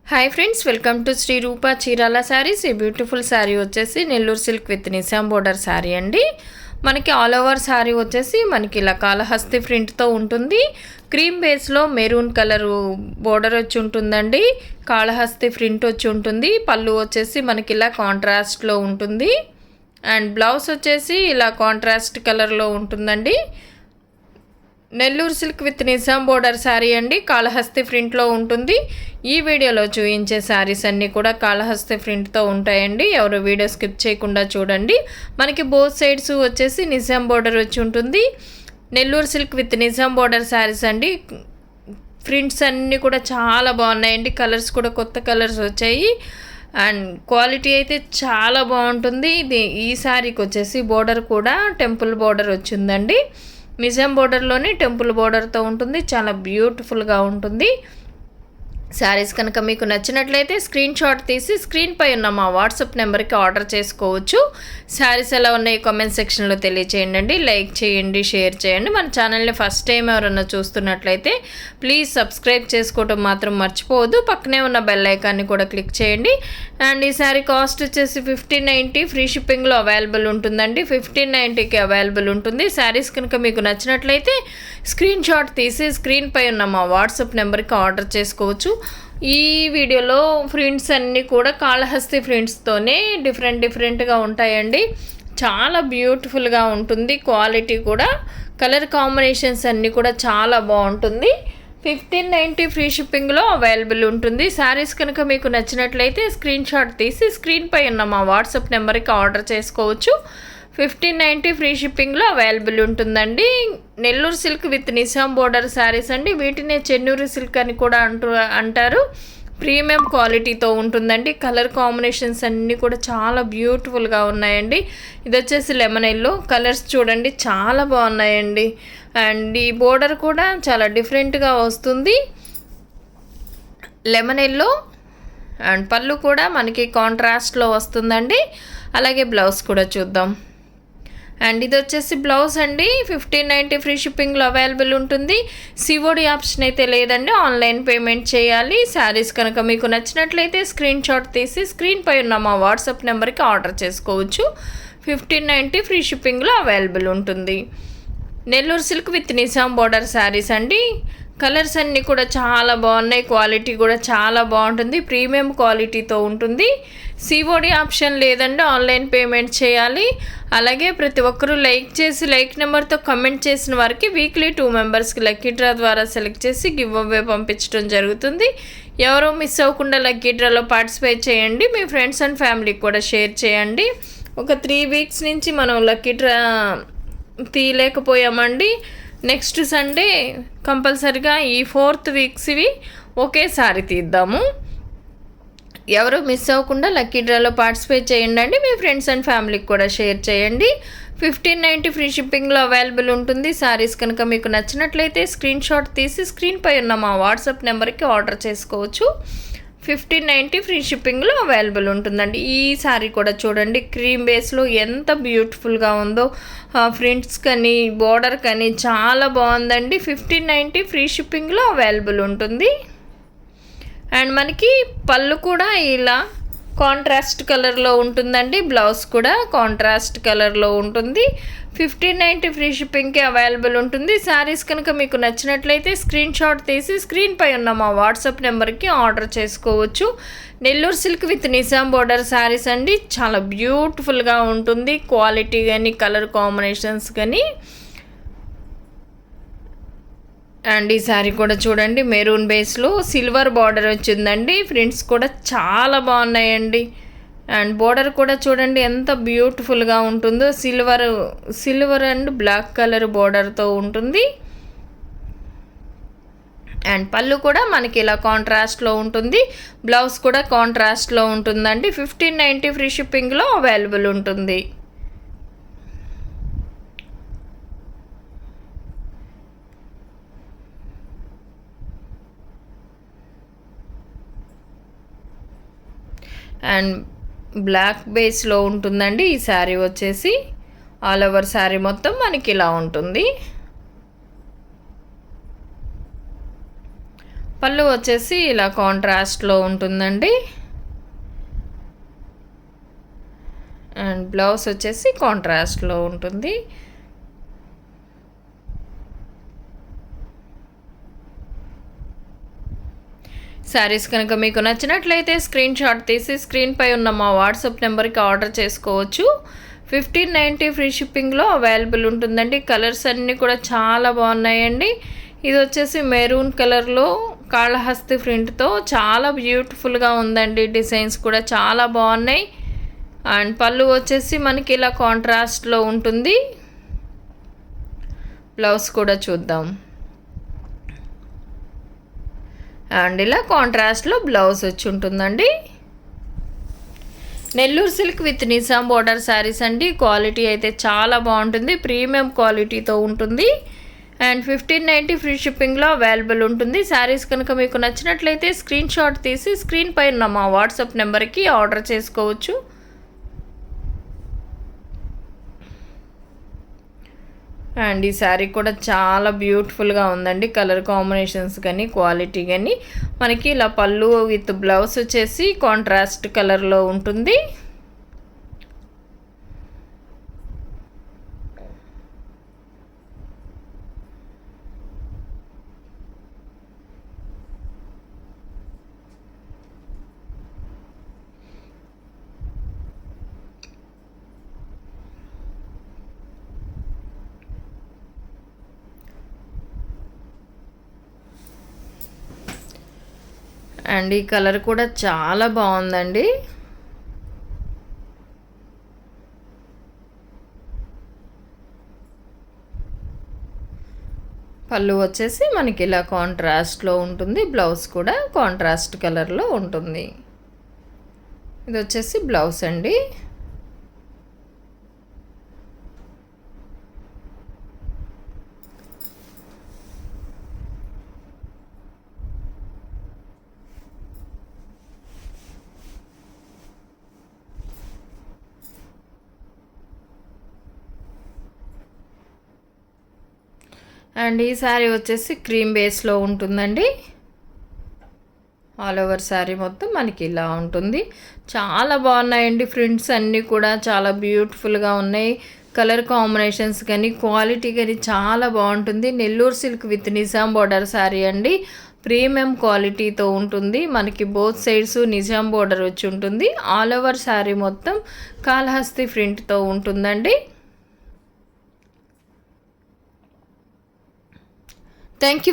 Hi friends, welcome to Sri Rupa Chirala saris. ఈ beautiful sari వచ్చేసి Nellore silk with Nizam border sari అండి. మనకి ఆల్ ఓవర్ శారీ వచ్చేసి మనకి ఇలా కాళహస్తి ప్రింట్తో ఉంటుంది. క్రీమ్ బేస్లో మెరూన్ కలర్ బోర్డర్ వచ్చి ఉంటుందండి. కాళహస్తి ప్రింట్ వచ్చి ఉంటుంది. పళ్ళు వచ్చేసి మనకి ఇలా కాంట్రాస్ట్లో ఉంటుంది. అండ్ బ్లౌజ్ వచ్చేసి ఇలా కాంట్రాస్ట్ కలర్లో ఉంటుందండి. Nellore silk with Nizam border sari అండి. కాళహస్తి ప్రింట్లో ఉంటుంది. ఈ వీడియోలో చూపించే శారీస్ అన్నీ కూడా కాళహస్తి ప్రింట్తో ఉంటాయండి. ఎవరు వీడియో స్కిప్ చేయకుండా చూడండి. మనకి బోత్ సైడ్స్ వచ్చేసి నిజాం బోర్డర్ వచ్చి ఉంటుంది. Nellore silk with Nizam border saris అండి. ప్రింట్స్ అన్నీ కూడా చాలా బాగున్నాయండి. కలర్స్ కూడా కొత్త కలర్స్ వచ్చాయి. అండ్ క్వాలిటీ అయితే చాలా బాగుంటుంది. ఈ శారీకి వచ్చేసి బోర్డర్ కూడా టెంపుల్ బోర్డర్ వచ్చిందండి. నిజాం బోర్డర్లోనే టెంపుల్ బోర్డర్తో ఉంటుంది. చాలా బ్యూటిఫుల్గా ఉంటుంది. శారీస్ కనుక మీకు నచ్చినట్లయితే స్క్రీన్ షాట్ తీసి స్క్రీన్పై ఉన్న మా వాట్సాప్ నెంబర్కి ఆర్డర్ చేసుకోవచ్చు. శారీస్ ఎలా ఉన్నాయి కామెంట్ సెక్షన్లో తెలియచేయండి. లైక్ చేయండి, షేర్ చేయండి. మన ఛానల్ని ఫస్ట్ టైం ఎవరన్నా చూస్తున్నట్లయితే ప్లీజ్ సబ్స్క్రైబ్ చేసుకోవడం మాత్రం మర్చిపోవద్దు. పక్కనే ఉన్న బెల్ ఐకాన్ని కూడా క్లిక్ చేయండి. అండ్ ఈ శారీ కాస్ట్ వచ్చేసి 1590 ఫ్రీ షిప్పింగ్లో అవైలబుల్ ఉంటుందండి. 1590కి అవైలబుల్ ఉంటుంది. శారీస్ కనుక మీకు నచ్చినట్లయితే స్క్రీన్ షాట్ తీసి స్క్రీన్పై ఉన్న మా వాట్సాప్ నెంబర్కి ఆర్డర్ చేసుకోవచ్చు. ఈ వీడియోలో ప్రింట్స్ అన్నీ కూడా కాళహస్తి ప్రింట్స్తోనే డిఫరెంట్గా ఉంటాయండి. చాలా బ్యూటిఫుల్గా ఉంటుంది. క్వాలిటీ కూడా కలర్ కాంబినేషన్స్ అన్నీ కూడా చాలా బాగుంటుంది. 1590 ఫ్రీ షిప్పింగ్లో అవైలబుల్ ఉంటుంది. శారీస్ కనుక మీకు నచ్చినట్లయితే స్క్రీన్ షాట్ తీసి స్క్రీన్పై ఉన్న మా వాట్సాప్ నెంబర్కి ఆర్డర్ చేసుకోవచ్చు. 1590 ఫ్రీ షిప్పింగ్లో అవైలబుల్ ఉంటుందండి. Nellore silk with Nizam border saris అండి. వీటినే చెన్నూరు సిల్క్ అని కూడా అంటారు. ప్రీమియం క్వాలిటీతో ఉంటుందండి. కలర్ కాంబినేషన్స్ అన్నీ కూడా చాలా బ్యూటిఫుల్గా ఉన్నాయండి. ఇది వచ్చేసి లెమన్ ఎల్లో. కలర్స్ చూడండి చాలా బాగున్నాయండి. అండ్ ఈ బోర్డర్ కూడా చాలా డిఫరెంట్గా వస్తుంది. లెమన్ ఎల్లో అండ్ పళ్ళు కూడా మనకి కాంట్రాస్ట్లో వస్తుందండి. అలాగే బ్లౌజ్ కూడా చూద్దాం. అండ్ ఇది వచ్చేసి బ్లౌజ్ అండి. 1590 ఫ్రీ షిప్పింగ్లో అవైలబుల్ ఉంటుంది. సిఓడి ఆప్షన్ అయితే లేదండి. ఆన్లైన్ పేమెంట్ చేయాలి. శారీస్ కనుక మీకు నచ్చినట్లయితే స్క్రీన్ షాట్ తీసి స్క్రీన్పై ఉన్న మా వాట్సాప్ నెంబర్కి ఆర్డర్ చేసుకోవచ్చు. 1590 ఫ్రీ షిప్పింగ్లో అవైలబుల్ ఉంటుంది. Nellore silk with Nizam border saris అండి. కలర్స్ అన్నీ కూడా చాలా బాగున్నాయి. క్వాలిటీ కూడా చాలా బాగుంటుంది. ప్రీమియం క్వాలిటీతో ఉంటుంది. సిఓడి ఆప్షన్ లేదండి. ఆన్లైన్ పేమెంట్ చేయాలి. అలాగే ప్రతి ఒక్కరూ లైక్ చేసి లైక్ నెంబర్తో కమెంట్ చేసిన వారికి వీక్లీ 2 మెంబర్స్కి లక్కీ డ్రా ద్వారా సెలెక్ట్ చేసి గివ్ అవే పంపించడం జరుగుతుంది. ఎవరో మిస్ అవ్వకుండా లక్కీ డ్రాలో పార్టిసిపేట్ చేయండి. మీ ఫ్రెండ్స్ అండ్ ఫ్యామిలీకి కూడా షేర్ చేయండి. ఒక 3 వీక్స్ నుంచి మనం లక్కీ డ్రా తీయలేకపోయామండి. నెక్స్ట్ సండే కంపల్సరిగా ఈ 4th వీక్స్వి ఒకేసారి తీద్దాము. ఎవరు మిస్ అవ్వకుండా లక్కీ డ్రాలో పార్టిసిపేట్ చేయండి. మీ ఫ్రెండ్స్ అండ్ ఫ్యామిలీకి కూడా షేర్ చేయండి. 1590 ఫ్రీ షిప్పింగ్లో అవైలబుల్ ఉంటుంది. శారీస్ కనుక మీకు నచ్చినట్లయితే స్క్రీన్ షాట్ తీసి స్క్రీన్పై ఉన్న మా వాట్సాప్ నెంబర్కి ఆర్డర్ చేసుకోవచ్చు. 1590 ఫ్రీ షిప్పింగ్లో అవైలబుల్ ఉంటుందండి. ఈ శారీ కూడా చూడండి క్రీమ్ బేస్లో ఎంత బ్యూటిఫుల్గా ఉందో. ప్రింట్స్ కానీ బోర్డర్ కానీ చాలా బాగుందండి. 1590 ఫ్రీ షిప్పింగ్లో అవైలబుల్ ఉంటుంది. అండ్ మనకి పళ్ళు కూడా ఇలా కాంట్రాస్ట్ కలర్లో ఉంటుందండి. బ్లౌజ్ కూడా కాంట్రాస్ట్ కలర్లో ఉంటుంది. 1590 ఫ్రీ షిప్పింగ్కి అవైలబుల్ ఉంటుంది. శారీస్ కనుక మీకు నచ్చినట్లయితే స్క్రీన్ షాట్ తీసి స్క్రీన్పై ఉన్న మా వాట్సాప్ నెంబర్కి ఆర్డర్ చేసుకోవచ్చు. Nellore silk with Nizam border saris అండి. చాలా బ్యూటిఫుల్గా ఉంటుంది. క్వాలిటీ కానీ కలర్ కాంబినేషన్స్ కానీ. అండ్ ఈ శారీ కూడా చూడండి మెరూన్ బేస్లో సిల్వర్ బార్డర్ వచ్చిందండి. ప్రింట్స్ కూడా చాలా బాగున్నాయండి. అండ్ బోర్డర్ కూడా చూడండి ఎంత బ్యూటిఫుల్గా ఉంటుందో. సిల్వర్ అండ్ బ్లాక్ కలర్ బోర్డర్తో ఉంటుంది. అండ్ పళ్ళు కూడా మనకి ఇలా కాంట్రాస్ట్లో ఉంటుంది. బ్లౌజ్ కూడా కాంట్రాస్ట్లో ఉంటుందండి. 1590 ఫ్రీ షిప్పింగ్లో అవైలబుల్ ఉంటుంది. అండ్ బ్లాక్ బేస్లో ఉంటుందండి. ఈ శారీ వచ్చేసి ఆల్ ఓవర్ శారీ మొత్తం మనకి ఇలా ఉంటుంది. పళ్ళు వచ్చేసి ఇలా కాంట్రాస్ట్లో ఉంటుందండి. అండ్ బ్లౌజ్ వచ్చేసి కాంట్రాస్ట్లో ఉంటుంది. శారీస్ కనుక మీకు నచ్చినట్లయితే స్క్రీన్ షాట్ తీసి స్క్రీన్పై ఉన్న మా వాట్సాప్ నెంబర్కి ఆర్డర్ చేసుకోవచ్చు. 1590 ఫ్రీ షిప్పింగ్లో అవైలబుల్ ఉంటుందండి. కలర్స్ అన్నీ కూడా చాలా బాగున్నాయండి. ఇది వచ్చేసి మెరూన్ కలర్లో కాళహస్తి ప్రింట్తో చాలా బ్యూటిఫుల్గా ఉందండి. డిజైన్స్ కూడా చాలా బాగున్నాయి. అండ్ పళ్ళు వచ్చేసి మనకి ఇలా కాంట్రాస్ట్లో ఉంటుంది. బ్లౌజ్ కూడా చూద్దాం. అండ్ ఇలా కాంట్రాస్ట్లో బ్లౌజ్ వచ్చి ఉంటుందండి. Nellore silk with Nizam border saris అండి. క్వాలిటీ అయితే చాలా బాగుంటుంది, ప్రీమియం క్వాలిటీతో ఉంటుంది. అండ్ 1590 ఫ్రీ షిప్పింగ్లో అవైలబుల్ ఉంటుంది. శారీస్ కనుక మీకు నచ్చినట్లయితే స్క్రీన్ షాట్ తీసి స్క్రీన్ పైన మా వాట్సాప్ నెంబర్కి ఆర్డర్ చేసుకోవచ్చు. అండ్ ఈ శారీ కూడా చాలా బ్యూటిఫుల్గా ఉందండి. కలర్ కాంబినేషన్స్ కానీ క్వాలిటీ కానీ మనకి ఇలా పళ్ళు విత్ బ్లౌజ్ వచ్చేసి కాంట్రాస్ట్ కలర్లో ఉంటుంది. అండ్ ఈ కలర్ కూడా చాలా బాగుందండి. పళ్ళు వచ్చేసి మనకి ఇలా కాంట్రాస్ట్లో ఉంటుంది. బ్లౌజ్ కూడా కాంట్రాస్ట్ కలర్లో ఉంటుంది. ఇది వచ్చేసి బ్లౌజ్ అండి. అండ్ ఈ శారీ వచ్చేసి క్రీమ్ బేస్లో ఉంటుందండి. ఆల్ ఓవర్ శారీ మొత్తం మనకి ఇలా ఉంటుంది. చాలా బాగున్నాయండి. ప్రింట్స్ అన్నీ కూడా చాలా బ్యూటిఫుల్గా ఉన్నాయి. కలర్ కాంబినేషన్స్ కానీ క్వాలిటీ కానీ చాలా బాగుంటుంది. Nellore silk with Nizam border sari అండి. ప్రీమియం క్వాలిటీతో ఉంటుంది. మనకి బోత్ సైడ్స్ నిజాం బోర్డర్ వచ్చి ఉంటుంది. ఆల్ ఓవర్ శారీ మొత్తం కాళహస్తి ప్రింట్తో ఉంటుందండి. Thank you.